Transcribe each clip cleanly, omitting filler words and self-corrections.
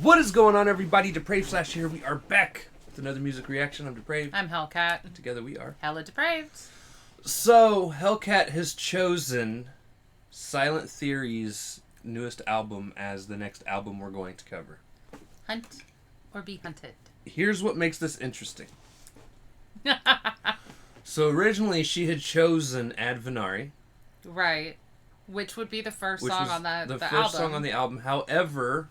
What is going on, everybody? Depraved Slash here. We are back with another music reaction. I'm Depraved. I'm Hellcat. And together we are HellaDepraved. So, Hellcat has chosen Silent Theory's newest album as the next album we're going to cover. Hunt or be hunted. Here's what makes this interesting. So, originally she had chosen Ad Venari. Right. Which would be the first song on the album. The first song on the album. However,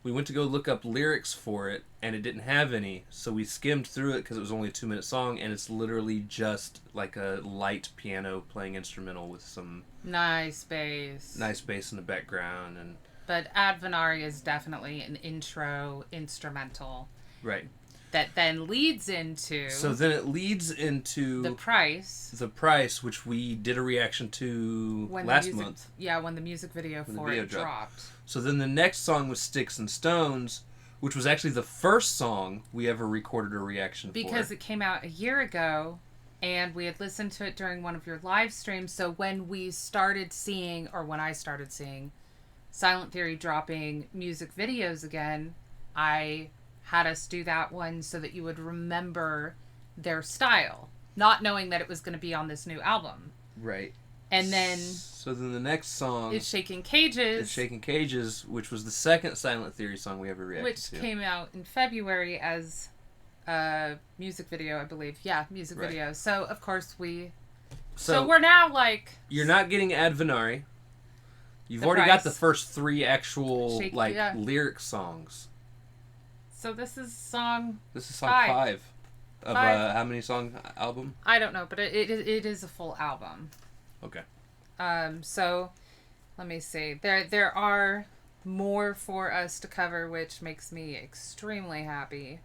we went to go look up lyrics for it, and it didn't have any, so we skimmed through it because it was only a 2-minute song, and it's literally just like a light piano playing instrumental with some nice bass in the background. But Ad Venari is definitely an intro instrumental. Right. That then leads into... So then it leads into... The Price. The Price, which we did a reaction to last month. Yeah, when the music video for it dropped. So then the next song was Sticks and Stones, which was actually the first song we ever recorded a reaction for. Because it came out a year ago, and we had listened to it during one of your live streams, so when I started seeing Silent Theory dropping music videos again, I had us do that one so that you would remember their style, not knowing that it was going to be on this new album. Right. And then... So then the next song... is Shaking Cages. Is Shaking Cages, which was the second Silent Theory song we ever reacted to. Which came out in February as a music video, I believe. Yeah, music video. So, of course, So we're now, like... You're not getting Ad Venari. You've already got the first 3 actual, lyric songs. So this is song... This is song 5 of how many song album? I don't know, but it is a full album. Okay. So let me see. There are more for us to cover, which makes me extremely happy.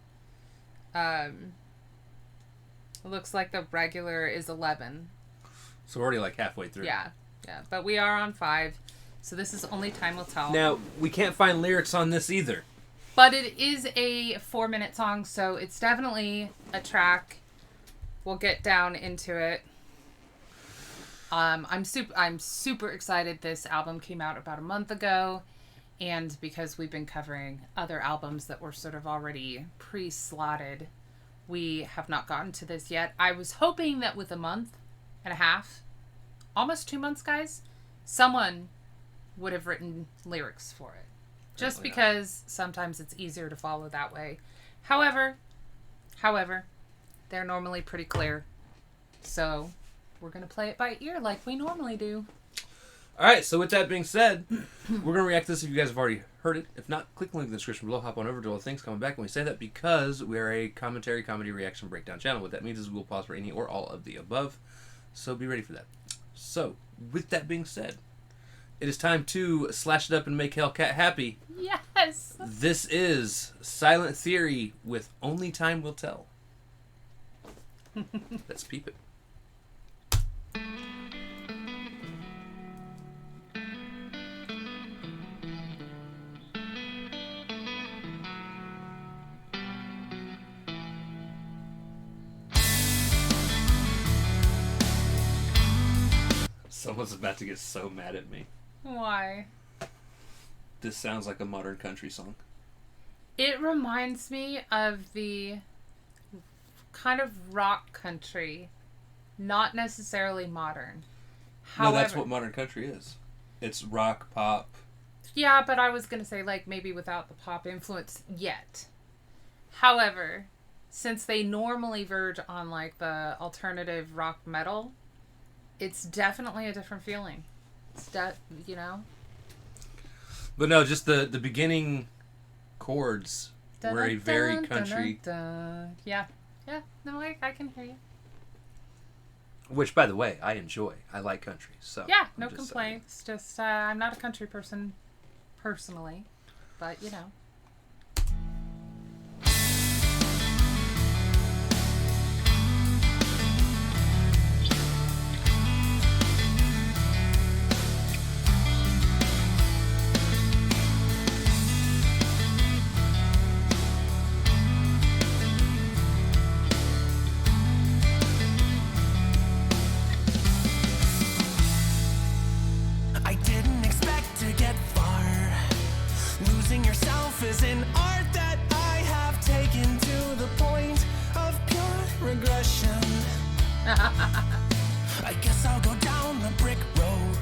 It looks like the regular is 11. So we're already like halfway through. Yeah. But we are on 5. So this is Only Time Will Tell. Now, we can't find lyrics on this either. But it is a 4-minute song, so it's definitely a track. We'll get down into it. I'm super excited. This album came out about a month ago, and because we've been covering other albums that were sort of already pre-slotted, we have not gotten to this yet. I was hoping that with a month and a half, almost 2 months, guys, someone would have written lyrics for it. Just because sometimes it's easier to follow that way. However, they're normally pretty clear. So we're going to play it by ear like we normally do. Alright, so with that being said, we're going to react to this if you guys have already heard it. If not, click the link in the description below, hop on over to all the things coming back. And we say that because we're a commentary, comedy, reaction, breakdown channel. What that means is we'll pause for any or all of the above. So be ready for that. So, with that being said, it is time to slash it up and make Hellcat happy. Yes! This is Silent Theory with Only Time Will Tell. Let's peep it. Someone's about to get so mad at me. Why? This sounds like a modern country song. It reminds me of the kind of rock country, not necessarily modern. However, no, that's what modern country is. It's rock, pop. Yeah, but I was going to say, like, maybe without the pop influence yet. However, since they normally verge on, like, the alternative rock metal, it's definitely a different feeling. It's you know? But no, just the beginning chords were a very country. Yeah. No, I can hear you. Which, by the way, I enjoy. I like country. So yeah, no complaints. Just I'm not a country person personally, but you know. I guess I'll go down the brick road.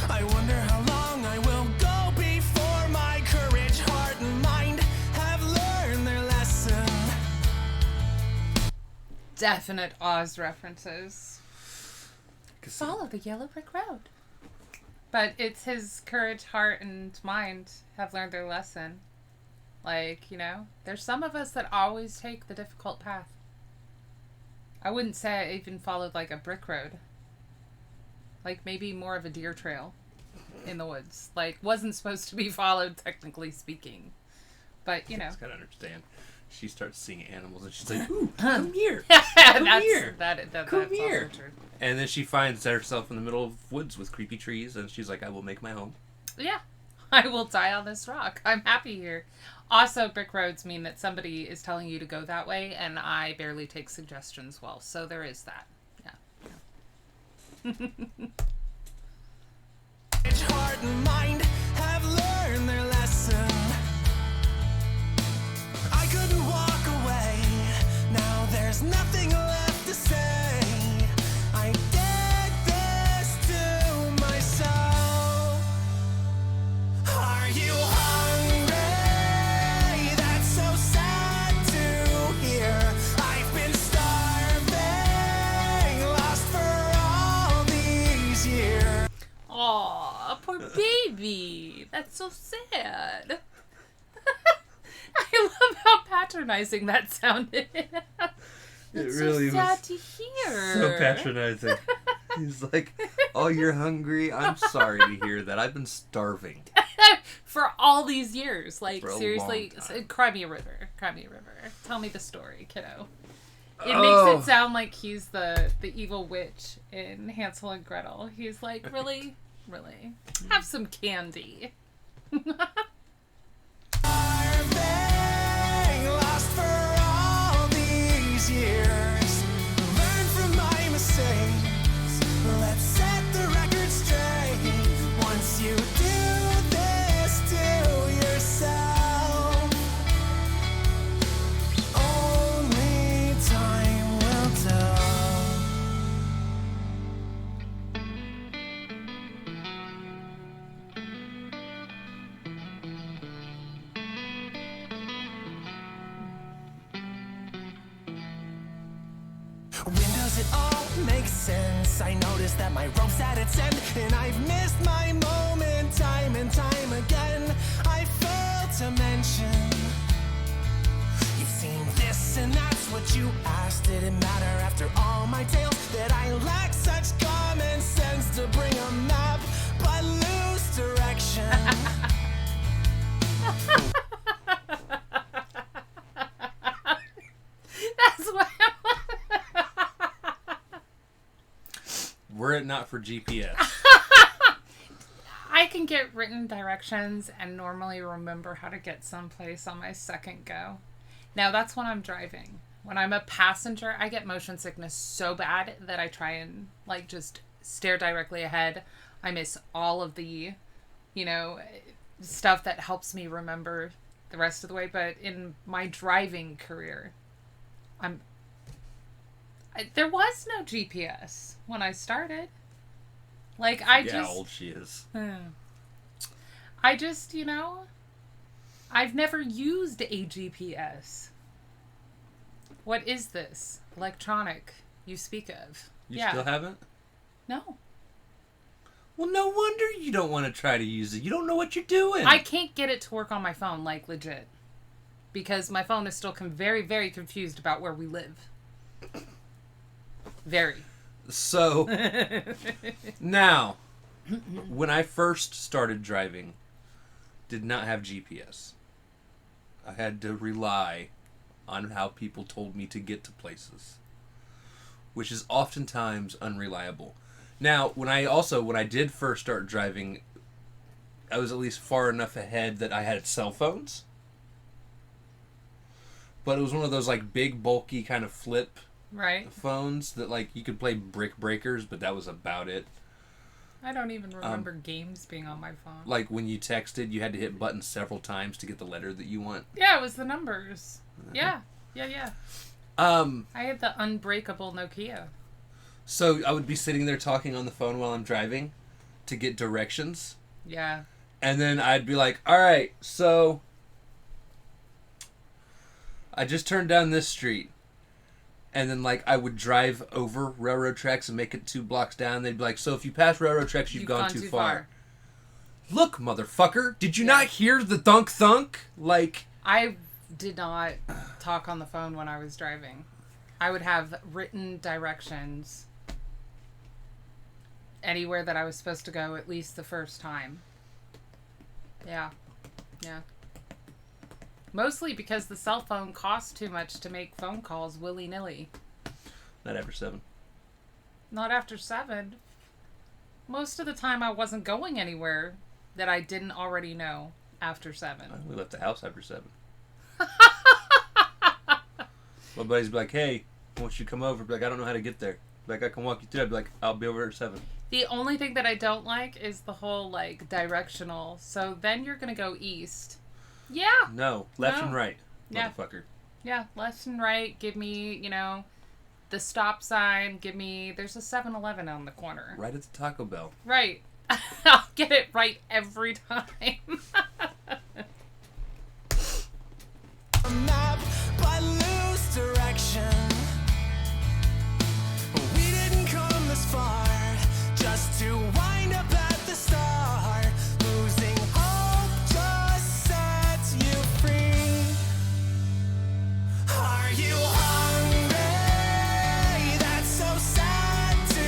I wonder how long I will go before my courage, heart, and mind have learned their lesson. Definite Oz references. Follow the yellow brick road. But it's his courage, heart, and mind have learned their lesson. Like, you know, there's some of us that always take the difficult path. I wouldn't say I even followed like a brick road. Like maybe more of a deer trail in the woods. Like wasn't supposed to be followed, technically speaking. But, you know. I just gotta understand. She starts seeing animals and she's like, ooh, come here. Come here. That's come also here. true. And then she finds herself in the middle of woods with creepy trees and she's like, I will make my home. Yeah. I will die on this rock. I'm happy here. Also, brick roads mean that somebody is telling you to go that way, and I barely take suggestions well. So there is that. Yeah. Heart and mind have learned their lesson. I couldn't walk away. Now there's nothing left to say. I did this to myself. Are you hungry? That's so sad to hear. I've been starving, lost for all these years. Aw, poor baby. That's so sad. I love how patronizing that sounded. It's really so sad was to hear. So patronizing. He's like, oh, you're hungry? I'm sorry to hear that. I've been starving. For all these years. Like, For a seriously, long time. cry me a river. Cry me a river. Tell me the story, kiddo. It Oh. makes it sound like he's the evil witch in Hansel and Gretel. He's like, really? Really? Have some candy. Starving, lost for all these years. Learn from my mistakes. Let's set the record straight. Once you do this to yourself, only time will tell. When does it all make sense? I noticed that my rope's at its end, and I've missed my moment time and time again. I failed to mention you've seen this, and that's what you asked. Did it matter after all my tales that I lack such common sense to bring a map but lose direction? That's what Were it not for GPS. I can get written directions and normally remember how to get someplace on my second go. Now that's when I'm driving. When I'm a passenger, I get motion sickness so bad that I try and like just stare directly ahead. I miss all of the, you know, stuff that helps me remember the rest of the way. But in my driving career, there was no GPS when I started. Like, Yeah, how old she is. I just, you know, I've never used a GPS. What is this electronic you speak of? You still haven't? No. Well, no wonder you don't want to try to use it. You don't know what you're doing. I can't get it to work on my phone, like, legit. Because my phone is still very, very confused about where we live. Very. So, now, when I first started driving, did not have GPS. I had to rely on how people told me to get to places, which is oftentimes unreliable. Now, when I did first start driving, I was at least far enough ahead that I had cell phones. But it was one of those, like, big, bulky kind of flip Right. phones that, like, you could play Brick Breakers, but that was about it. I don't even remember games being on my phone. Like, when you texted, you had to hit buttons several times to get the letter that you want. Yeah, it was the numbers. Yeah. I had the unbreakable Nokia. So I would be sitting there talking on the phone while I'm driving to get directions. Yeah. And then I'd be like, all right, so I just turned down this street. And then, like, I would drive over railroad tracks and make it 2 blocks down. They'd be like, so if you pass railroad tracks, you've gone too far. Look, motherfucker, did you not hear the thunk? Like... I did not talk on the phone when I was driving. I would have written directions anywhere that I was supposed to go at least the first time. Yeah. Yeah. Mostly because the cell phone costs too much to make phone calls willy-nilly. Not after 7. Not after 7. Most of the time I wasn't going anywhere that I didn't already know after 7. We left the house after 7. My buddies be like, hey, I want you to come over. Be like, I don't know how to get there. Like, I can walk you through. I'd be like, I'll be over at 7. The only thing that I don't like is the whole, like, directional. So then you're going to go east. Yeah. No, left and right, motherfucker. Yeah, left and right. Give me, you know, the stop sign. Give me, there's a 7-Eleven on the corner. Right at the Taco Bell. Right. I'll get it right every time. A map, but lose direction. We didn't come this far just to wind up at the start. Losing hope just sets you free. Are you hungry? That's so sad to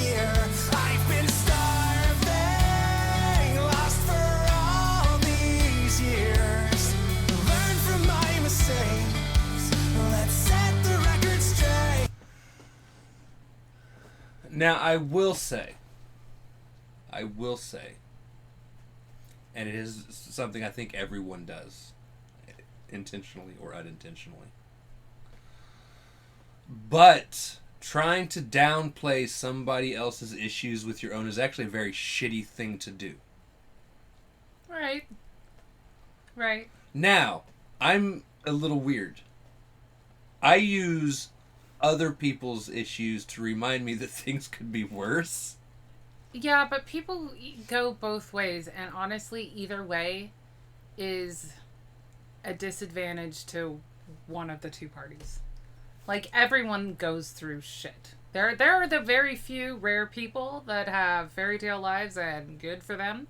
hear. I've been starving, lost for all these years. Learn from my mistakes. Let's set the record straight. Now, I will say, and it is something I think everyone does, intentionally or unintentionally. But trying to downplay somebody else's issues with your own is actually a very shitty thing to do. Right. Right. Now, I'm a little weird. I use other people's issues to remind me that things could be worse. Yeah, but people go both ways, and honestly, either way is a disadvantage to one of the two parties. Like, everyone goes through shit. There are the very few rare people that have fairy tale lives, and good for them.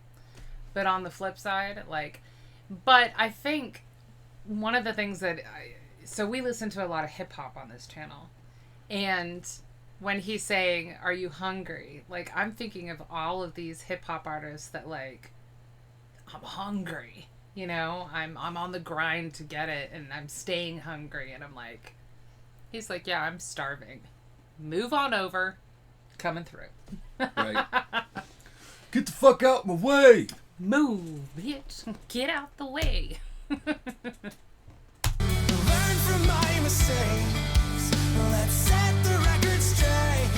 But on the flip side, but I think one of the things that so we listen to a lot of hip hop on this channel, and when he's saying, are you hungry? Like, I'm thinking of all of these hip hop artists that, like, I'm hungry. You know, I'm on the grind to get it, and I'm staying hungry. And I'm like, he's like, yeah, I'm starving. Move on over. Coming through. Right. Get the fuck out my way. Move, bitch. Get out the way. Learn from my mistakes. Let's set the record straight.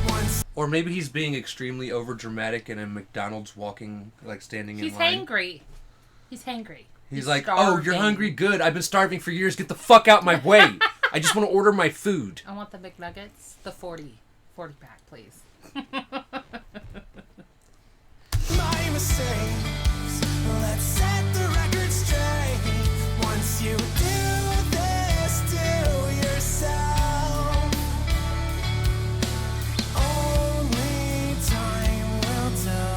Once Or maybe he's being extremely over dramatic in a McDonald's standing He's in line. hangry. He's hangry. He's like, starving. oh, you're hungry? Good. I've been starving for years. Get the fuck out my way. I just want to order my food. I want the McNuggets. The 40 pack, please. my mistakes. Let's set the record straight. Once you do this to yourself, only time will tell.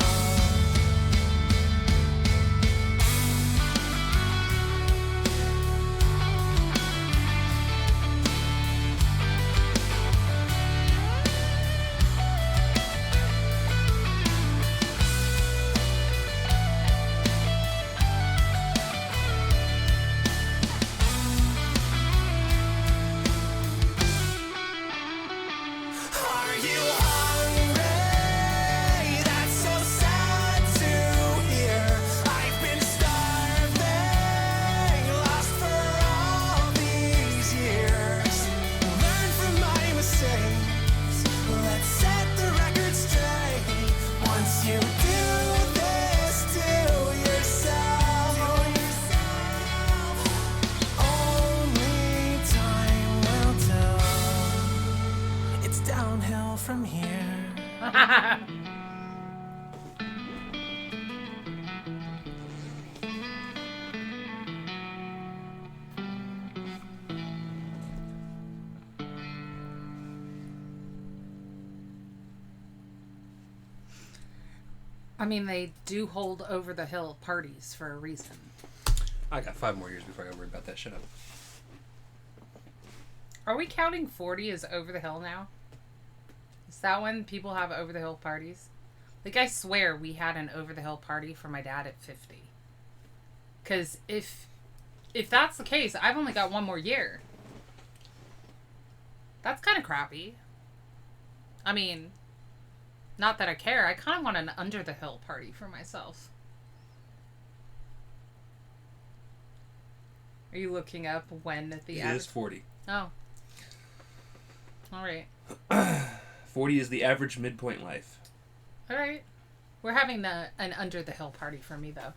I mean, they do hold over the hill parties for a reason. I got 5 more years before I gotta worry about that. Shut up. Are we counting 40 as over the hill now? Is that when people have over the hill parties? Like, I swear we had an over the hill party for my dad at 50. Because if that's the case, I've only got 1 more year. That's kind of crappy. I mean, not that I care. I kind of want an under the hill party for myself. Are you looking up when the It is 40. Oh. All right. 40 is the average midpoint in life. All right. We're having an under the hill party for me, though.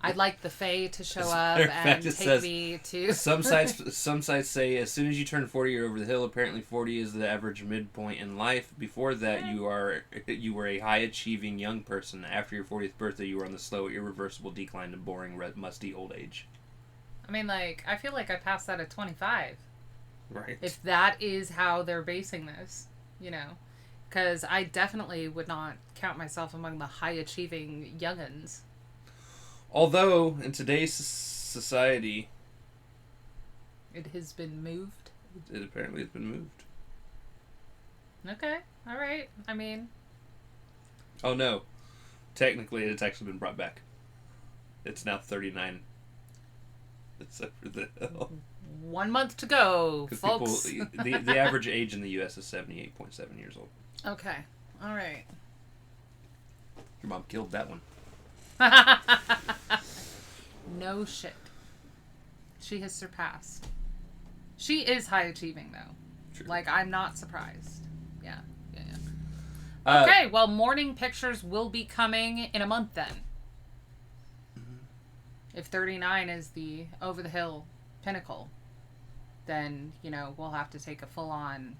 I'd like the Fae to show up and take me to... some sites say as soon as you turn 40, you're over the hill. Apparently 40 is the average midpoint in life. Before that, you were a high-achieving young person. After your 40th birthday, you were on the slow, irreversible decline to boring, musty old age. I mean, like, I feel like I passed that at 25. Right. If that is how they're basing this, you know. Because I definitely would not count myself among the high-achieving young'uns. Although, in today's society... It has been moved? It apparently has been moved. Okay. All right. I mean... Oh, no. Technically, it's actually been brought back. It's now 39. It's over the hill. 1 month to go, folks. The average age in the U.S. is 78.7 years old. Okay. All right. Your mom killed that one. No shit. She has surpassed. She is high achieving, though. True. Like, I'm not surprised. Yeah. Okay, well, morning pictures will be coming in a month then. If 39 is the over the hill pinnacle, then, you know, we'll have to take a full on...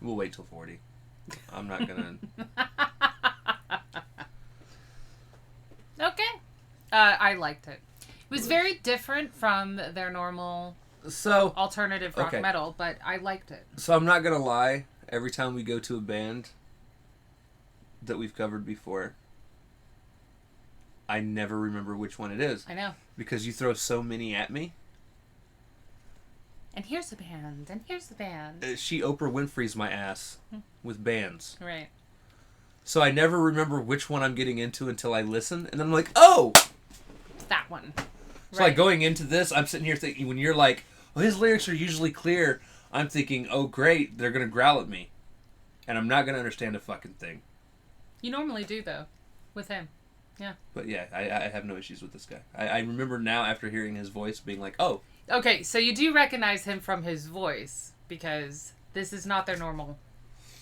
We'll wait till 40. I'm not gonna... Okay. I liked it. It was very different from their normal alternative rock metal, but I liked it. So I'm not gonna lie. Every time we go to a band that we've covered before, I never remember which one it is. I know. Because you throw so many at me. And here's the band, and here's the band. She Oprah Winfrey's my ass with bands. Right. So I never remember which one I'm getting into until I listen, and then I'm like, oh! That one. So like going into this, I'm sitting here thinking, when you're like, oh, his lyrics are usually clear, I'm thinking, oh great, they're going to growl at me. And I'm not going to understand a fucking thing. You normally do, though, with him. Yeah. But yeah, I have no issues with this guy. I remember now after hearing his voice being like, oh. Okay, so you do recognize him from his voice, because this is not their normal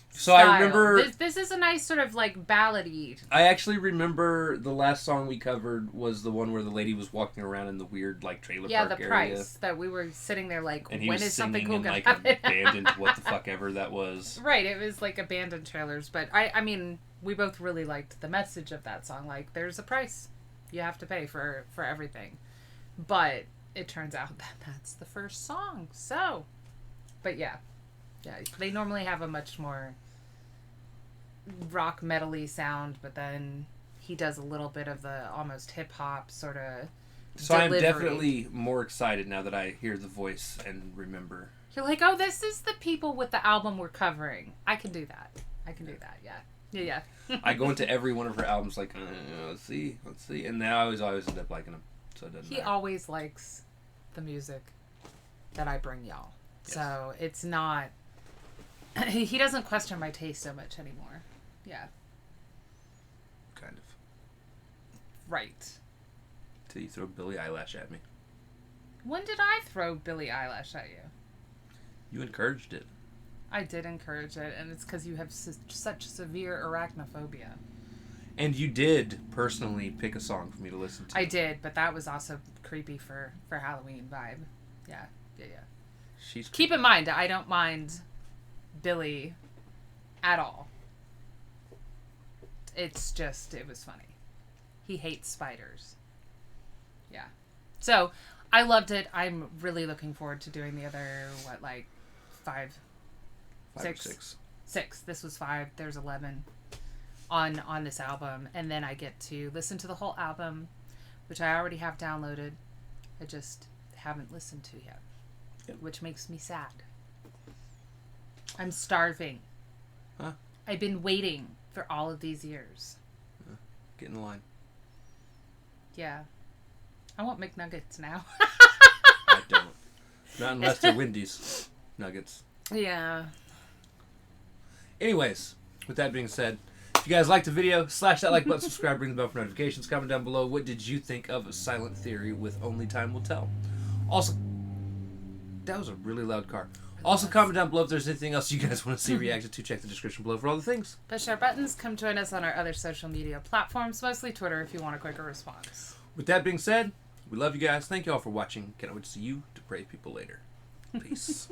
So style. I remember... This is a nice sort of, like, ballady. I actually remember the last song we covered was the one where the lady was walking around in the weird, like, trailer park area. Yeah, the price that we were sitting there like, and he when was is something singing cool in, going to like, happen? abandoned what the fuck ever that was. Right, it was like abandoned trailers, but I mean, we both really liked the message of that song. Like, there's a price you have to pay for everything. But it turns out that that's the first song, so... But yeah, they normally have a much more rock metal-y sound, but then he does a little bit of the almost hip-hop sort of So delivery. I'm definitely more excited now that I hear the voice and remember. You're like, oh, this is the people with the album we're covering. I can do that, yeah. I go into every one of her albums like, let's see. And then I always end up liking them. So it doesn't He matter. always likes the music that I bring y'all. Yes. So it's not... he doesn't question my taste so much anymore. Yeah. Kind of. Right. Till you throw Billie Eilish at me. When did I throw Billie Eilish at you? You encouraged it. I did encourage it, and it's because you have such severe arachnophobia. And you did personally pick a song for me to listen to. I did, but that was also creepy for Halloween vibe. Yeah. She's Keep in mind, I don't mind Billie at all. it's just, it was funny. He hates spiders. Yeah. So, I loved it. I'm really looking forward to doing the other, five or six. 6. This was 5. There's 11 on this album. And then I get to listen to the whole album, which I already have downloaded. I just haven't listened to yet. Yep. Which makes me sad. I'm starving. Huh? I've been waiting for all of these years. Get in line. Yeah. I want McNuggets now. I don't. Not unless they're Wendy's nuggets. Yeah. Anyways, with that being said, if you guys liked the video, slash that like button, subscribe, ring the bell for notifications, comment down below what did you think of Silent Theory with Only Time Will Tell. Also, that was a really loud car. Also, comment down below if there's anything else you guys want to see reacted to. Check the description below for all the things. Push our buttons. Come join us on our other social media platforms, mostly Twitter if you want a quicker response. With that being said, we love you guys. Thank you all for watching. Can't wait to see you depraved people later. Peace.